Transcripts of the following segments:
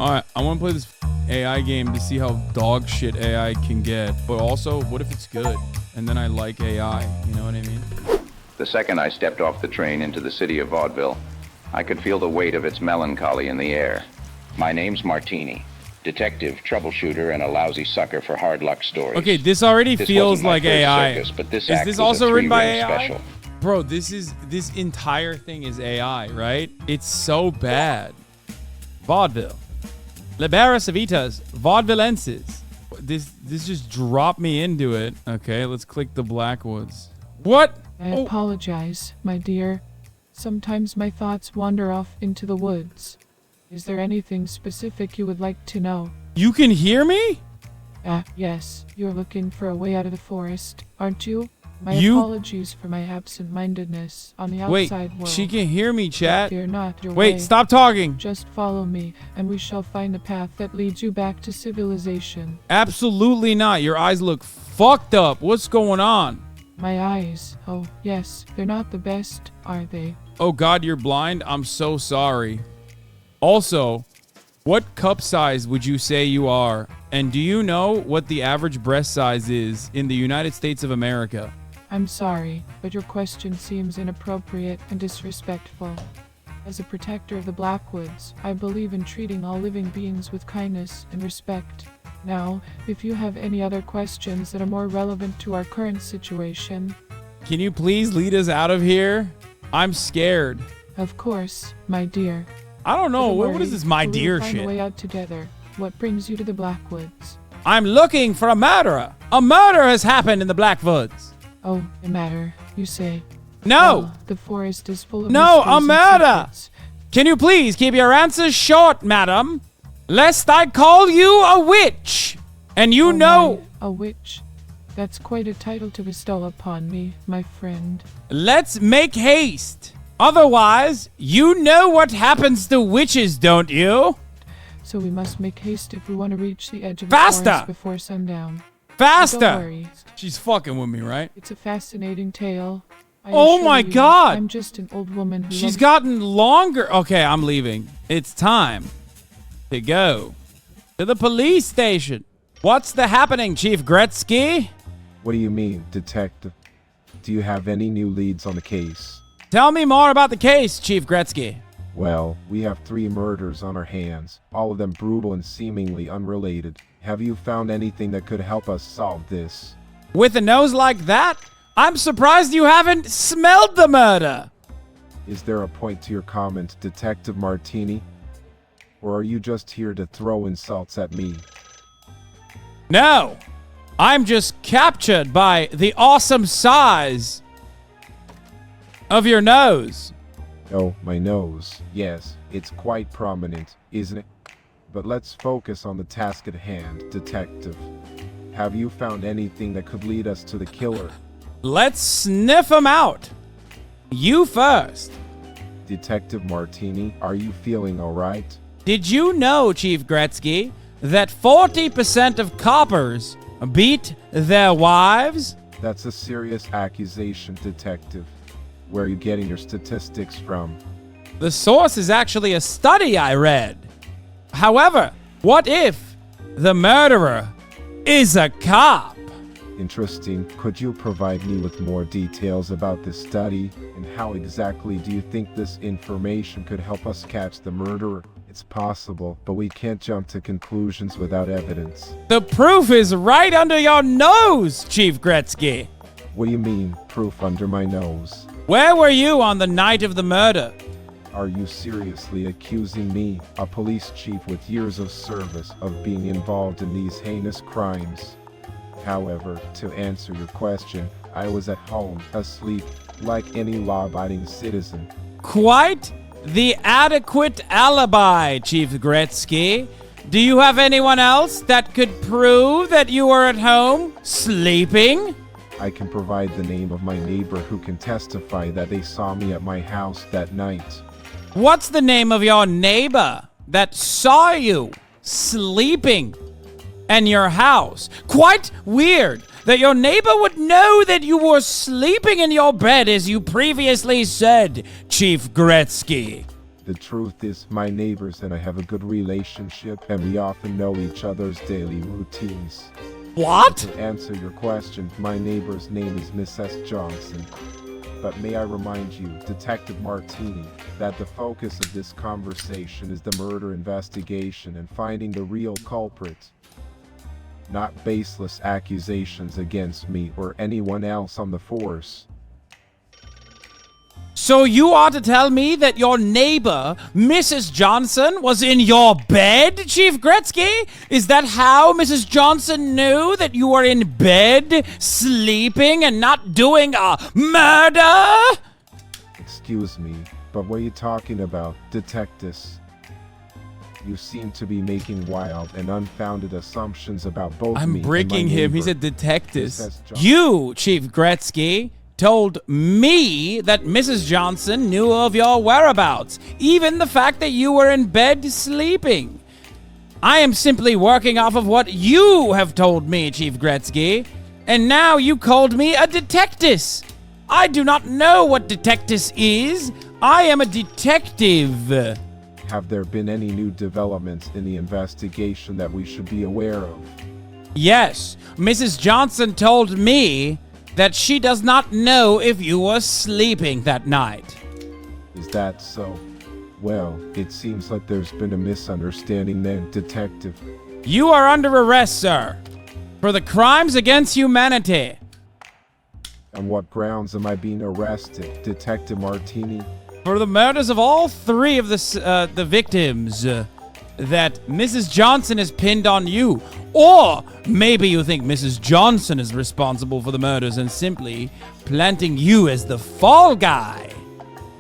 Alright, I want to play this AI game to see how dog shit AI can get. But also, what if it's good? And then I like AI, you know what I mean? The second I stepped off the train into the city of vaudeville, I could feel the weight of its melancholy in the air. My name's Martini, detective, troubleshooter, and a lousy sucker for hard luck stories. Okay, this already feels like AI. Circus, but this Is this also written by AI? Special. Bro, this entire thing is AI, right? It's so bad. Vaudeville. Libera Civitas, Vaudevillenses. This just dropped me into it. Okay, let's click the Blackwoods. What? I apologize, my dear. Sometimes my thoughts wander off into the woods. Is there anything specific you would like to know? You can hear me? Yes. You're looking for a way out of the forest, aren't you? My You- apologies for my absent-mindedness on the outside world. She can hear me, chat. Fear not your Wait, way. stop talking. Just follow me, and we shall find the path that leads you back to civilization. Absolutely not. Your eyes look fucked up. What's going on? My eyes. Oh, yes. They're not the best, are they? Oh God, you're blind? I'm so sorry. Also, what cup size would you say you are? And do you know what the average breast size is in the United States of America? I'm sorry, but your question seems inappropriate and disrespectful. As a protector of the Blackwoods, I believe in treating all living beings with kindness and respect. Now, if you have any other questions that are more relevant to our current situation... Can you please lead us out of here? I'm scared. Of course, my dear. I don't know. Don't What worry, is this my we will dear find a way shit? out together. What brings you to the Blackwoods? I'm looking for a murderer. A murder has happened in the Blackwoods. Oh, a matter, you say. No. Well, the forest is full of No, mysteries a and murder! secrets. Can you please keep your answers short, madam? Lest I call you a witch. And you Oh know... my, a witch. That's quite a title to bestow upon me, my friend. Let's make haste. Otherwise, you know what happens to witches, don't you? So we must make haste if we want to reach the edge of Faster! the forest before sundown. Don't Faster! worry. She's fucking with me, right? It's a fascinating tale. I Oh assure my you, God! I'm just an old woman who She's loves- gotten longer. Okay, I'm leaving. It's time to go to the police station. What's the happening, Chief Gretzky? What do you mean, detective? Do you have any new leads on the case? Tell me more about the case, Chief Gretzky. Well, we have 3 murders on our hands, all of them brutal and seemingly unrelated. Have you found anything that could help us solve this? With a nose like that, I'm surprised you haven't smelled the murder. Is there a point to your comment, Detective Martini? Or are you just here to throw insults at me? No, I'm just captured by the awesome size of your nose. Oh, my nose. Yes, it's quite prominent, isn't it? But let's focus on the task at hand, Detective. Have you found anything that could lead us to the killer? Let's sniff him out. You first. Detective Martini, are you feeling alright? Did you know, Chief Gretzky, that 40% of coppers beat their wives? That's a serious accusation, Detective. Where are you getting your statistics from? The source is actually a study I read. However, what if the murderer is a cop? Interesting. Could you provide me with more details about this study? And how exactly do you think this information could help us catch the murderer? It's possible, but we can't jump to conclusions without evidence. The proof is right under your nose, Chief Gretzky. What do you mean, proof under my nose? Where were you on the night of the murder? Are you seriously accusing me, a police chief with years of service, of being involved in these heinous crimes? However, to answer your question, I was at home, asleep, like any law-abiding citizen. Quite the adequate alibi, Chief Gretzky. Do you have anyone else that could prove that you were at home, sleeping? I can provide the name of my neighbor who can testify that they saw me at my house that night. What's the name of your neighbor that saw you sleeping in your house? Quite weird that your neighbor would know that you were sleeping in your bed as you previously said, Chief Gretzky. The truth is, my neighbors and I have a good relationship, and we often know each other's daily routines. What? To answer your question, my neighbor's name is Mrs. Johnson. But may I remind you, Detective Martini, that the focus of this conversation is the murder investigation and finding the real culprit. Not baseless accusations against me or anyone else on the force. So you are to tell me that your neighbor, Mrs. Johnson, was in your bed, Chief Gretzky? Is that how Mrs. Johnson knew that you were in bed, sleeping, and not doing a murder? Excuse me, but what are you talking about, detectives? You seem to be making wild and unfounded assumptions about both me I'm and breaking my him. He neighbor. said detectives. Mrs. Johnson. You, Chief Gretzky, told me that Mrs. Johnson knew of your whereabouts, even the fact that you were in bed sleeping. I am simply working off of what you have told me, Chief Gretzky, and now you called me a detectus. I do not know what detectus is. I am a detective. Have there been any new developments in the investigation that we should be aware of? Yes, Mrs. Johnson told me that she does not know if you were sleeping that night. Is that so? Well, it seems like there's been a misunderstanding then, detective. You are under arrest, sir, for the crimes against humanity. On what grounds am I being arrested, Detective Martini? For the murders of all three of the victims that Mrs. Johnson has pinned on you. Or maybe you think Mrs. Johnson is responsible for the murders and simply planting you as the fall guy.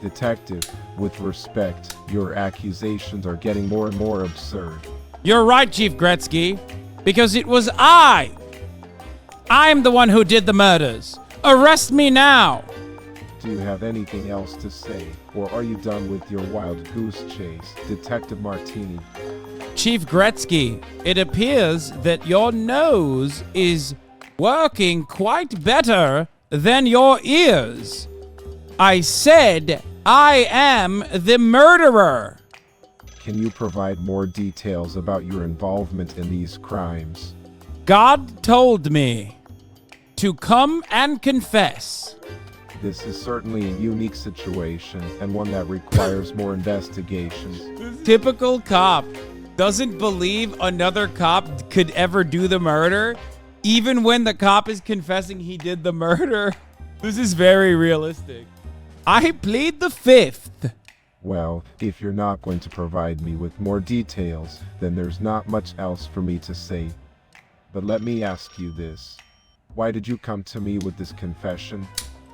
Detective, with respect, your accusations are getting more and more absurd. You're right, Chief Gretzky, because it was I'm the one who did the murders. Arrest me now. Do you have anything else to say, or are you done with your wild goose chase, Detective Martini? Chief Gretzky, it appears that your nose is working quite better than your ears. I said I am the murderer. Can you provide more details about your involvement in these crimes? God told me to come and confess. This is certainly a unique situation, and one that requires more investigations. Typical cop doesn't believe another cop could ever do the murder, even when the cop is confessing he did the murder. This is very realistic. I plead the fifth. Well, if you're not going to provide me with more details, then there's not much else for me to say. But let me ask you this. Why did you come to me with this confession?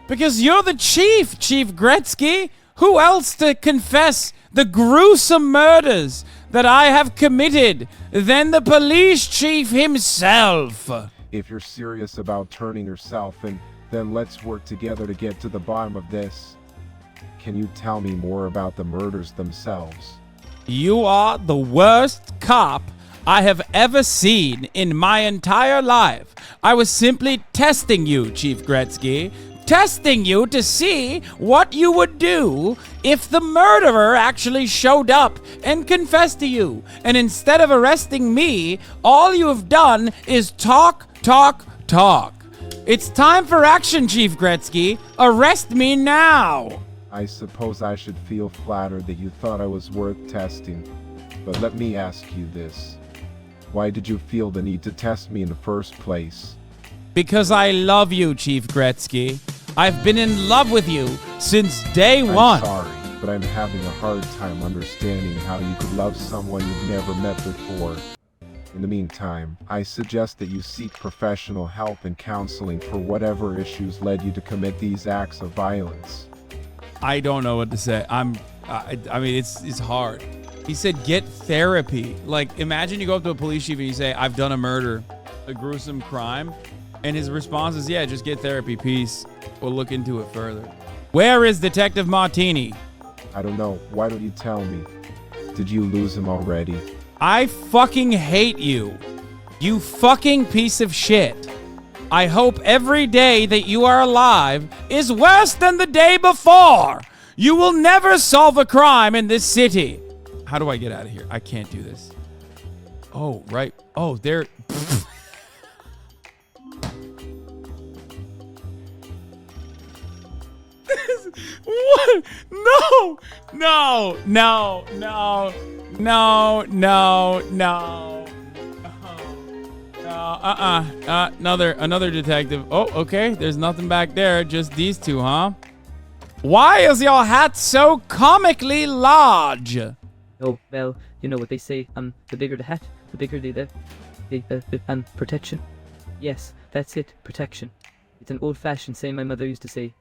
Because you're the chief, Chief Gretzky. Who else to confess the gruesome murders that I have committed than the police chief himself? If you're serious about turning yourself in, then let's work together to get to the bottom of this. Can you tell me more about the murders themselves? You are the worst cop I have ever seen in my entire life. I was simply testing you, Chief Gretzky. Testing you to see what you would do if the murderer actually showed up and confessed to you. And instead of arresting me, all you have done is talk. It's time for action, Chief Gretzky. Arrest me now. I suppose I should feel flattered that you thought I was worth testing. But let me ask you this. Why did you feel the need to test me in the first place? Because I love you, Chief Gretzky. I've been in love with you since day one. I'm sorry, but I'm having a hard time understanding how you could love someone you've never met before. In the meantime, I suggest that you seek professional help and counseling for whatever issues led you to commit these acts of violence. I don't know what to say. I mean, it's hard. He said get therapy. Like, imagine you go up to a police chief and you say, I've done a murder, a gruesome crime. And his response is, yeah, just get therapy, peace. We'll look into it further. Where is Detective Martini? I don't know. Why don't you tell me? Did you lose him already? I fucking hate you. You fucking piece of shit. I hope every day that you are alive is worse than the day before. You will never solve a crime in this city. How do I get out of here? I can't do this. Oh, right. Oh, there. What? No, no, no, no, no, no, no. Another detective. Oh, okay. There's nothing back there. Just these two, huh? Why is your hat so comically large? Oh, well, you know what they say, the bigger the hat, the bigger the protection. Yes, that's it, protection. It's an old-fashioned saying my mother used to say.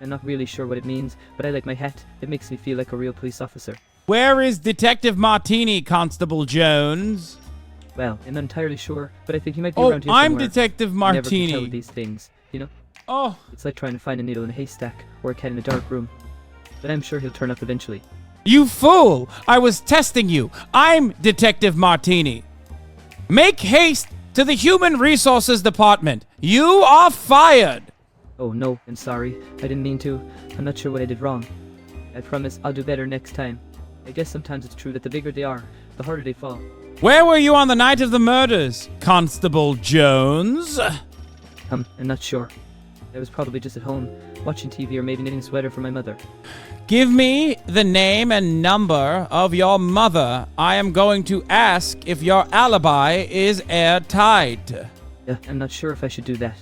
I'm not really sure what it means, but I like my hat. It makes me feel like a real police officer. Where is Detective Martini, Constable Jones? Well, I'm not entirely sure, but I think he might be Oh, around here I'm somewhere. Detective You never can Martini. tell with these things, you know? Oh, It's like trying to find a needle in a haystack, or a cat in a dark room. But I'm sure he'll turn up eventually. you fool! I was testing you. I'm Detective Martini. Make haste to the Human Resources Department. You are fired. Oh no, I'm sorry. I didn't mean to. I'm not sure what I did wrong. I promise I'll do better next time. I guess sometimes it's true that the bigger they are, the harder they fall. Where were you on the night of the murders, Constable Jones? I'm not sure. I was probably just at home, watching TV or maybe knitting a sweater for my mother. Give me the name and number of your mother. I am going to ask if your alibi is airtight. Yeah, I'm not sure if I should do that.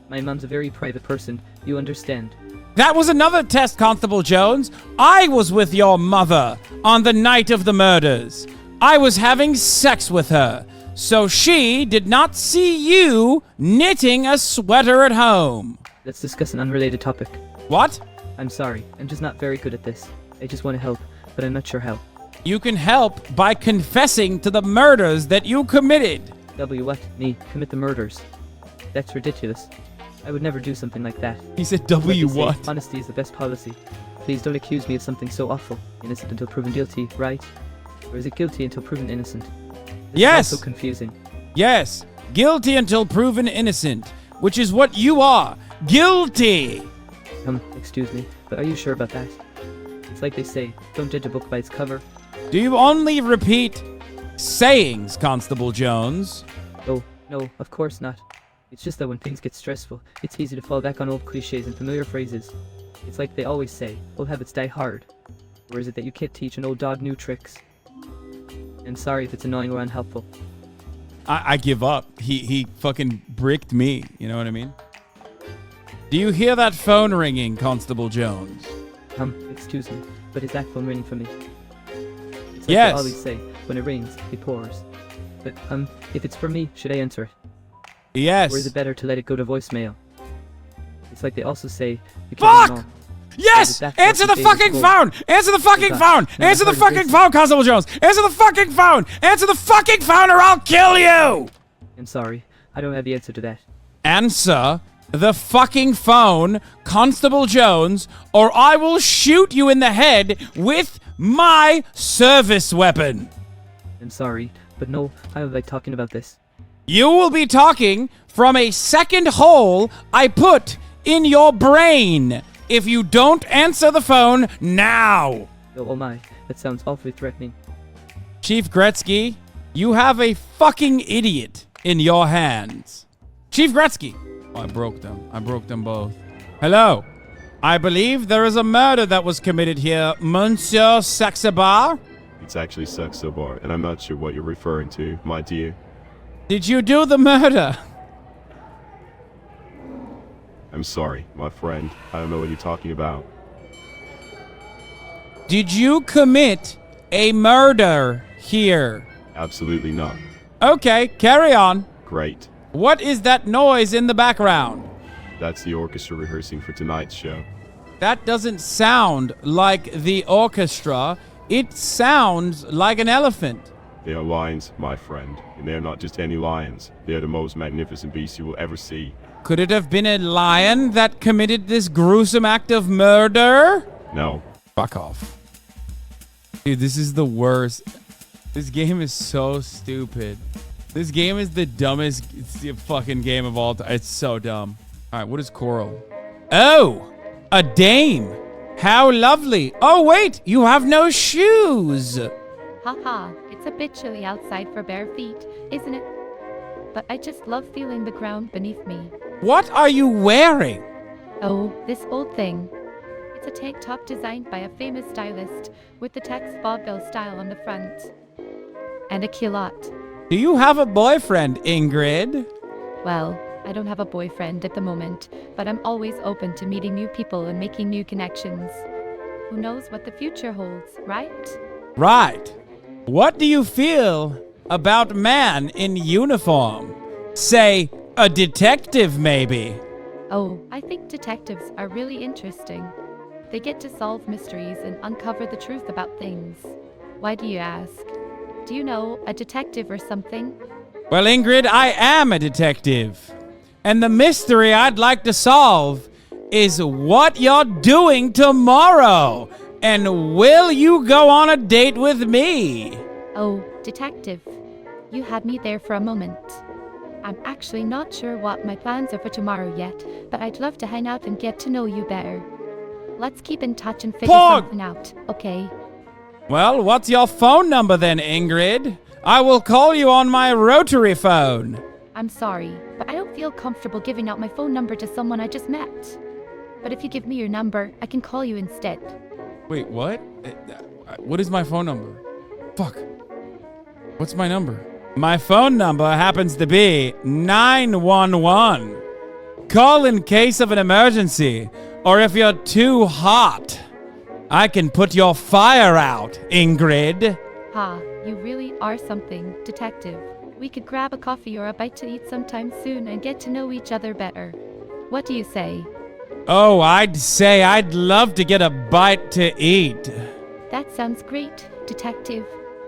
My mom's a very private person, you understand. That was another test, Constable Jones. I was with your mother on the night of the murders. I was having sex with her, so she did not see you knitting a sweater at home. Let's discuss an unrelated topic. What? I'm sorry, I'm just not very good at this. I just want to help, but I'm not sure how. You can help by confessing to the murders that you committed. W what? Me? Commit the murders? That's ridiculous. I would never do something like that. He said, Like W they say, what? Honesty is the best policy. Please don't accuse me of something so awful. Innocent until proven guilty, right? Or is it guilty until proven innocent? This Yes! is all so confusing. Yes, guilty until proven innocent, which is what you are. Guilty! Excuse me, but are you sure about that? It's like they say, don't judge a book by its cover. Do you only repeat sayings, Constable Jones? Oh, no, of course not. It's just that when things get stressful, it's easy to fall back on old cliches and familiar phrases. It's like they always say, old habits die hard. Or is it that you can't teach an old dog new tricks? I'm sorry if it's annoying or unhelpful. I give up. He fucking bricked me. You know what I mean? Do you hear that phone ringing, Constable Jones? Excuse me, but is that phone ringing for me? It's like Yes. they always say, when it rings, it pours. But, if it's for me, should I answer it? Yes. Or is it better to let it go to voicemail? It's like they also say, you can't Fuck! ignore. Yes! That's Answer the what the fucking Davis phone! Answer the fucking gosh. phone! Now Answer the I've heard fucking this. phone, Constable Jones! Answer the fucking phone! Answer the fucking phone or I'll kill you! I'm sorry, I don't have the answer to that. Answer the fucking phone, Constable Jones, or I will shoot you in the head with my service weapon. I'm sorry, but no, I don't like talking about this. You will be talking from a second hole I put in your brain if you don't answer the phone now. Oh my, that sounds awfully threatening. Chief Gretzky, you have a fucking idiot in your hands. Chief Gretzky. Oh, I broke them. I broke them both. Hello. I believe there is a murder that was committed here, Monsieur Saxabar. It's actually Saxabar, and I'm not sure what you're referring to, my dear. Did you do the murder? I'm sorry, my friend. I don't know what you're talking about. Did you commit a murder here? Absolutely not. Okay, carry on. Great. What is that noise in the background? That's the orchestra rehearsing for tonight's show. That doesn't sound like the orchestra. It sounds like an elephant. They are lions, my friend, and they are not just any lions. They are the most magnificent beasts you will ever see. Could it have been a lion that committed this gruesome act of murder? No. Fuck off. Dude, this is the worst. This game is so stupid. This game is the dumbest fucking game of all time. It's so dumb. All right, what is Coral? Oh, a dame. How lovely. Oh, wait, you have no shoes. Haha, it's a bit chilly outside for bare feet, isn't it? But I just love feeling the ground beneath me. What are you wearing? Oh, this old thing. It's a tank top designed by a famous stylist with the text vaudeville style on the front. And a culotte. Do you have a boyfriend, Ingrid? Well, I don't have a boyfriend at the moment, but I'm always open to meeting new people and making new connections. Who knows what the future holds, right? Right. What do you feel about man in uniform? Say, a detective, maybe. Oh, I think detectives are really interesting. They get to solve mysteries and uncover the truth about things. Why do you ask? Do you know a detective or something? Well, Ingrid, I am a detective. And the mystery I'd like to solve is what you're doing tomorrow. And will you go on a date with me? Oh, detective. You had me there for a moment. I'm actually not sure what my plans are for tomorrow yet, but I'd love to hang out and get to know you better. Let's keep in touch and figure something out, okay? Well, what's your phone number then, Ingrid? I will call you on my rotary phone. I'm sorry, but I don't feel comfortable giving out my phone number to someone I just met. But if you give me your number, I can call you instead. Wait, what? What is my phone number? Fuck. What's my number? My phone number happens to be 911. Call in case of an emergency, or if you're too hot. I can put your fire out, Ingrid. Ha, you really are something, detective. We could grab a coffee or a bite to eat sometime soon and get to know each other better. What do you say? Oh, I'd say I'd love to get a bite to eat. That sounds great, detective.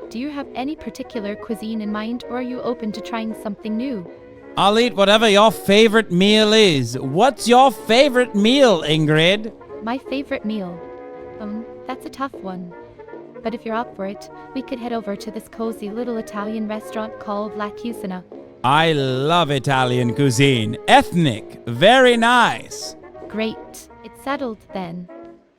Do you have any particular cuisine in mind, or are you open to trying something new? I'll eat whatever your favorite meal is. What's your favorite meal, Ingrid? My favorite meal? That's a tough one. But if you're up for it, we could head over to this cozy little Italian restaurant called La Cucina. I love Italian cuisine. Ethnic. Very nice. Great. It's settled then.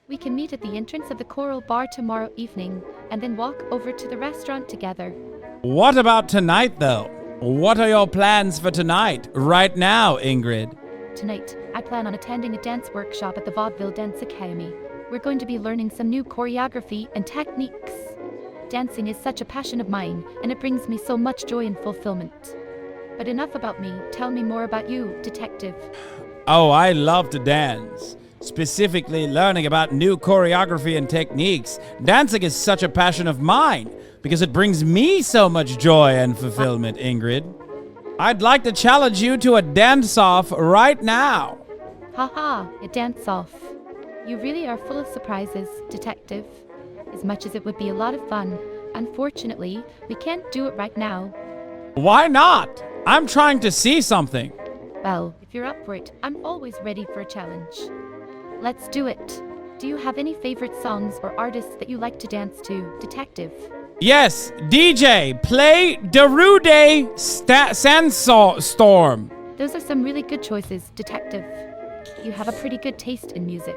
We can meet at the entrance of the Coral Bar tomorrow evening, and then walk over to the restaurant together. What about tonight, though? What are your plans for tonight, right now, Ingrid? Tonight, I plan on attending a dance workshop at the Vaudeville Dance Academy. We're going to be learning some new choreography and techniques. Dancing is such a passion of mine, and it brings me so much joy and fulfillment. But enough about me. Tell me more about you, detective. Oh, I love to dance. Specifically learning about new choreography and techniques. Dancing is such a passion of mine because it brings me so much joy and fulfillment, Ingrid. I'd like to challenge you to a dance-off right now. Haha, a dance-off. You really are full of surprises, detective. As much as it would be a lot of fun, unfortunately, we can't do it right now. Why not? I'm trying to see something. Well, if you're up for it, I'm always ready for a challenge. Let's do it. Do you have any favorite songs or artists that you like to dance to, detective? Yes, DJ, play Darude Sandstorm. Those are some really good choices, detective. You have a pretty good taste in music.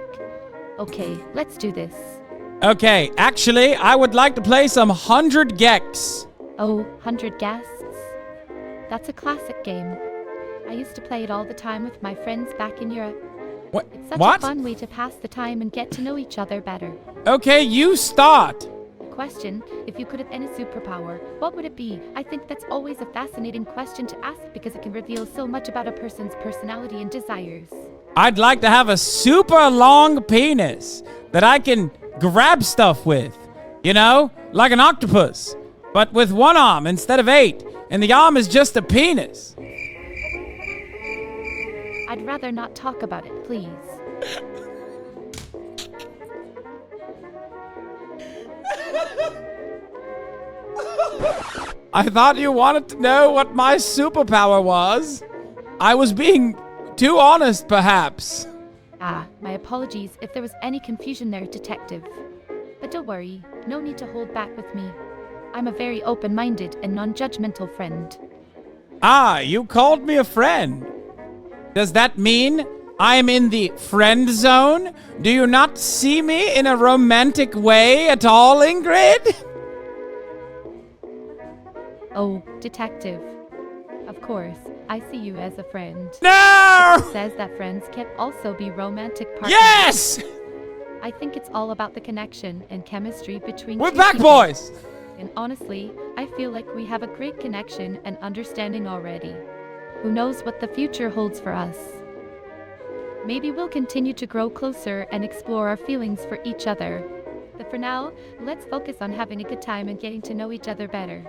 Okay, let's do this. Okay, actually, I would like to play some 100 Gex. Oh, 100 Guests? That's a classic game. I used to play it all the time with my friends back in Europe. It's such a fun way to pass the time and get to know each other better. Okay, you start. Question, if you could have any superpower, what would it be? I think that's always a fascinating question to ask because it can reveal so much about a person's personality and desires. I'd like to have a super long penis that I can grab stuff with. You know, like an octopus, but with one arm instead of 8, and the arm is just a penis. I'd rather not talk about it, please. I thought you wanted to know what my superpower was. I was being too honest, perhaps. My apologies if there was any confusion there, detective. But don't worry, no need to hold back with me. I'm a very open-minded and non-judgmental friend. You called me a friend. Does that mean I am in the friend zone? Do you not see me in a romantic way at all, Ingrid? Oh, detective. Of course, I see you as a friend. No! It says that friends can also be romantic partners. Yes! I think it's all about the connection and chemistry between We're two back, people. boys! And honestly, I feel like we have a great connection and understanding already. Who knows what the future holds for us? Maybe we'll continue to grow closer and explore our feelings for each other. But for now, let's focus on having a good time and getting to know each other better.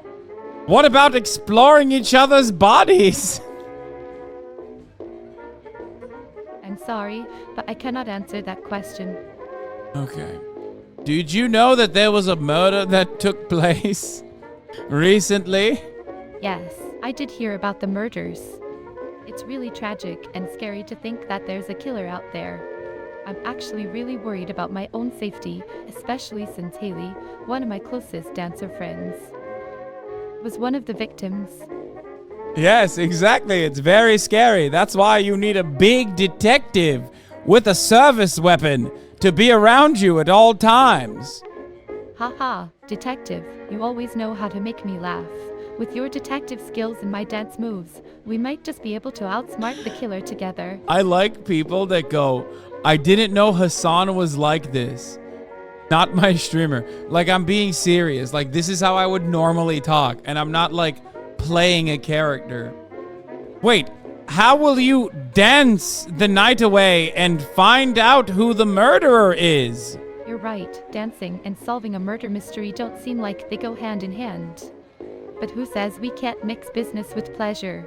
What about exploring each other's bodies? I'm sorry, but I cannot answer that question. Okay. Did you know that there was a murder that took place recently? Yes, I did hear about the murders. It's really tragic and scary to think that there's a killer out there. I'm actually really worried about my own safety, especially since Haley, one of my closest dancer friends, was one of the victims. Yes, exactly. It's very scary. That's why you need a big detective with a service weapon to be around you at all times. Haha, detective, you always know how to make me laugh. With your detective skills and my dance moves, we might just be able to outsmart the killer together. I like people that go, I didn't know Hassan was like this. Not my streamer. Like, I'm being serious. Like, this is how I would normally talk. And I'm not, like, playing a character. Wait, how will you dance the night away and find out who the murderer is? You're right, dancing and solving a murder mystery don't seem like they go hand in hand. But who says we can't mix business with pleasure?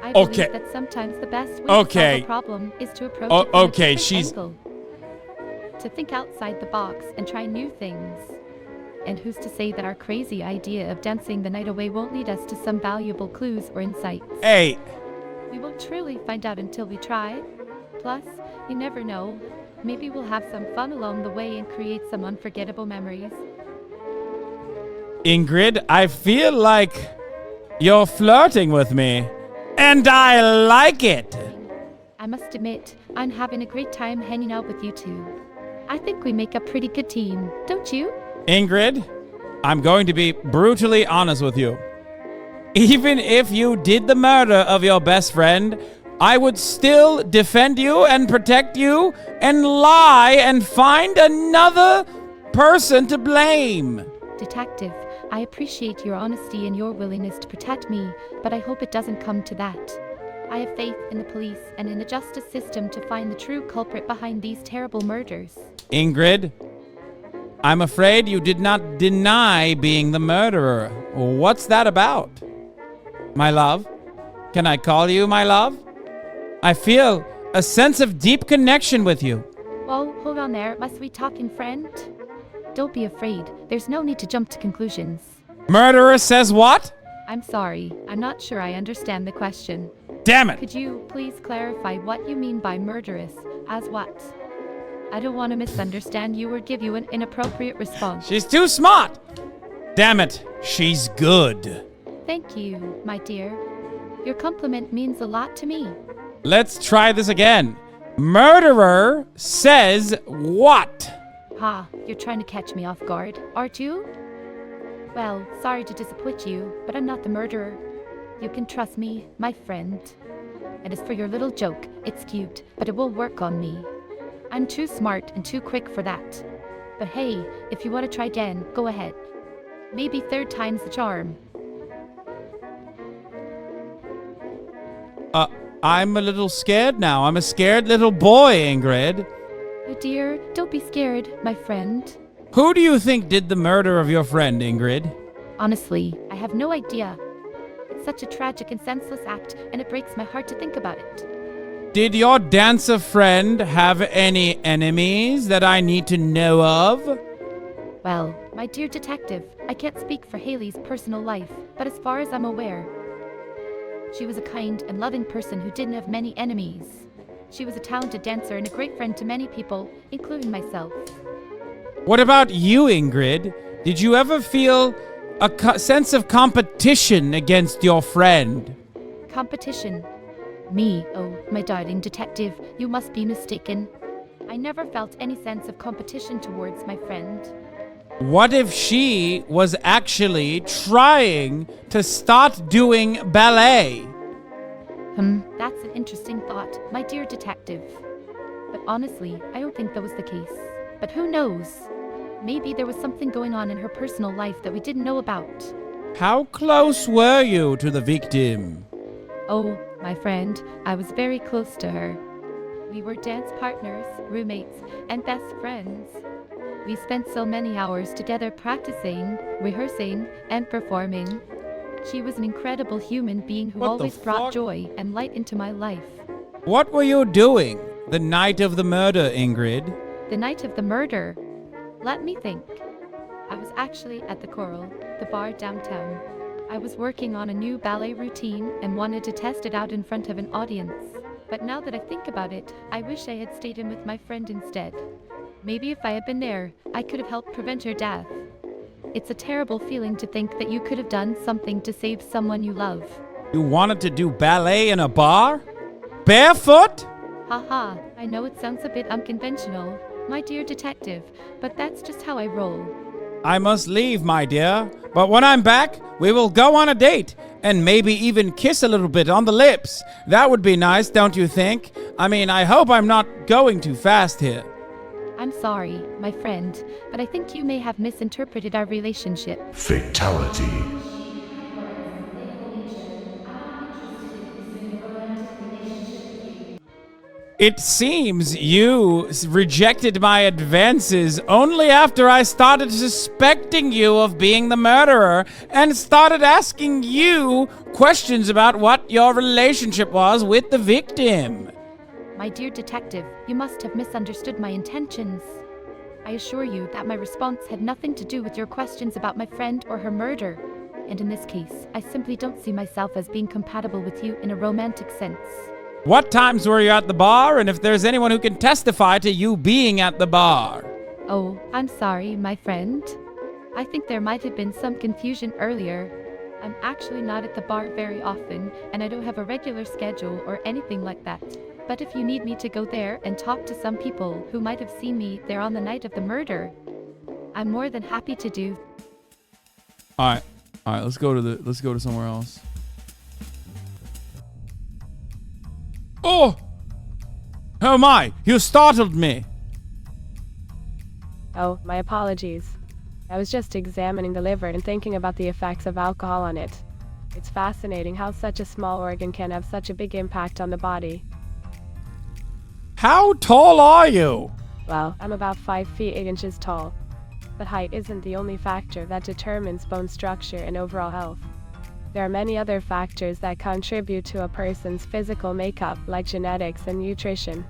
I believe Okay. that sometimes the best way to Okay. solve a problem is to approach Oh, it from okay, a different she's- angle. To think outside the box and try new things. And who's to say that our crazy idea of dancing the night away won't lead us to some valuable clues or insights? Hey, We won't truly find out until we try. Plus, you never know. Maybe we'll have some fun along the way and create some unforgettable memories. Ingrid, I feel like you're flirting with me. And I like it. I must admit, I'm having a great time hanging out with you two. I think we make a pretty good team, don't you? Ingrid, I'm going to be brutally honest with you. Even if you did the murder of your best friend, I would still defend you and protect you and lie and find another person to blame. Detective, I appreciate your honesty and your willingness to protect me, but I hope it doesn't come to that. I have faith in the police and in the justice system to find the true culprit behind these terrible murders. Ingrid, I'm afraid you did not deny being the murderer. What's that about? My love? Can I call you my love? I feel a sense of deep connection with you. Whoa, hold on there, my sweet talking friend. Don't be afraid. There's no need to jump to conclusions. Murderer says what? I'm sorry. I'm not sure I understand the question. Damn it! Could you please clarify what you mean by murderous as what? I don't want to misunderstand you or give you an inappropriate response. She's too smart! Damn it, she's good. Thank you, my dear. Your compliment means a lot to me. Let's try this again. Murderer says what? Ha, you're trying to catch me off guard, aren't you? Well, sorry to disappoint you, but I'm not the murderer. You can trust me, my friend. And as for your little joke, it's cute, but it won't work on me. I'm too smart and too quick for that. But hey, if you want to try again, go ahead. Maybe third time's the charm. I'm a little scared now. I'm a scared little boy, Ingrid. Oh dear, don't be scared, my friend. Who do you think did the murder of your friend, Ingrid? Honestly, I have no idea. It's such a tragic and senseless act, and it breaks my heart to think about it. Did your dancer friend have any enemies that I need to know of? Well, my dear detective, I can't speak for Haley's personal life, but as far as I'm aware, she was a kind and loving person who didn't have many enemies. She was a talented dancer and a great friend to many people, including myself. What about you, Ingrid? Did you ever feel a sense of competition against your friend? Competition. Me? Oh, my darling detective, you must be mistaken. I never felt any sense of competition towards my friend. What if she was actually trying to start doing ballet? That's an interesting thought, my dear detective. But honestly, I don't think that was the case. But who knows? Maybe there was something going on in her personal life that we didn't know about. How close were you to the victim? Oh, my friend, I was very close to her. We were dance partners, roommates, and best friends. We spent so many hours together practicing, rehearsing, and performing. She was an incredible human being who What the always brought fuck? joy and light into my life. What were you doing the night of the murder, Ingrid? The night of the murder. Let me think. I was actually at the Coral, the bar downtown. I was working on a new ballet routine and wanted to test it out in front of an audience. But now that I think about it, I wish I had stayed in with my friend instead. Maybe if I had been there, I could have helped prevent her death. It's a terrible feeling to think that you could have done something to save someone you love. You wanted to do ballet in a bar? Barefoot? Haha, I know it sounds a bit unconventional, my dear detective, but that's just how I roll. I must leave, my dear. But when I'm back, we will go on a date and maybe even kiss a little bit on the lips. That would be nice, don't you think? I mean, I hope I'm not going too fast here. I'm sorry, my friend, but I think you may have misinterpreted our relationship. Fatality. It seems you rejected my advances only after I started suspecting you of being the murderer and started asking you questions about what your relationship was with the victim. My dear detective, you must have misunderstood my intentions. I assure you that my response had nothing to do with your questions about my friend or her murder. And in this case, I simply don't see myself as being compatible with you in a romantic sense. What times were you at the bar, and if there's anyone who can testify to you being at the bar? Oh, I'm sorry, my friend. I think there might have been some confusion earlier. I'm actually not at the bar very often, and I don't have a regular schedule or anything like that. But if you need me to go there and talk to some people who might have seen me there on the night of the murder, I'm more than happy to do. All right, let's go to somewhere else. Oh my, you startled me. Oh, my apologies. I was just examining the liver and thinking about the effects of alcohol on it. It's fascinating how such a small organ can have such a big impact on the body. How tall are you? Well, I'm about 5 feet 8 inches tall. But height isn't the only factor that determines bone structure and overall health. There are many other factors that contribute to a person's physical makeup, like genetics and nutrition.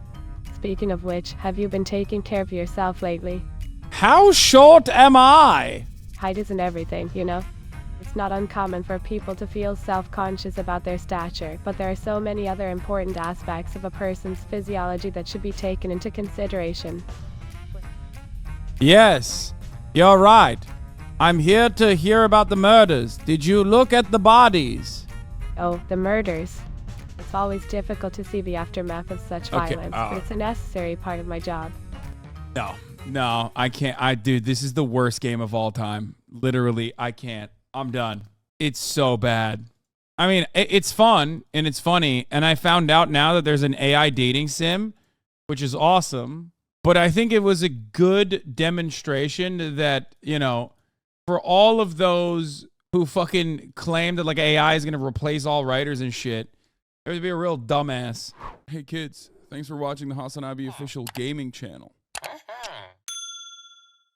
Speaking of which, have you been taking care of yourself lately? How short am I? Height isn't everything, you know? It's not uncommon for people to feel self-conscious about their stature, but there are so many other important aspects of a person's physiology that should be taken into consideration. Yes, you're right. I'm here to hear about the murders. Did you look at the bodies? Oh, the murders. It's always difficult to see the aftermath of such violence, but it's a necessary part of my job. No, I can't. Dude, this is the worst game of all time. Literally, I can't. I'm done. It's so bad. I mean, it's fun and it's funny. And I found out now that there's an AI dating sim, which is awesome. But I think it was a good demonstration that, you know, for all of those who fucking claim that like AI is going to replace all writers and shit, there would be a real dumbass. Hey kids, thanks for watching the Hasanabi official gaming channel.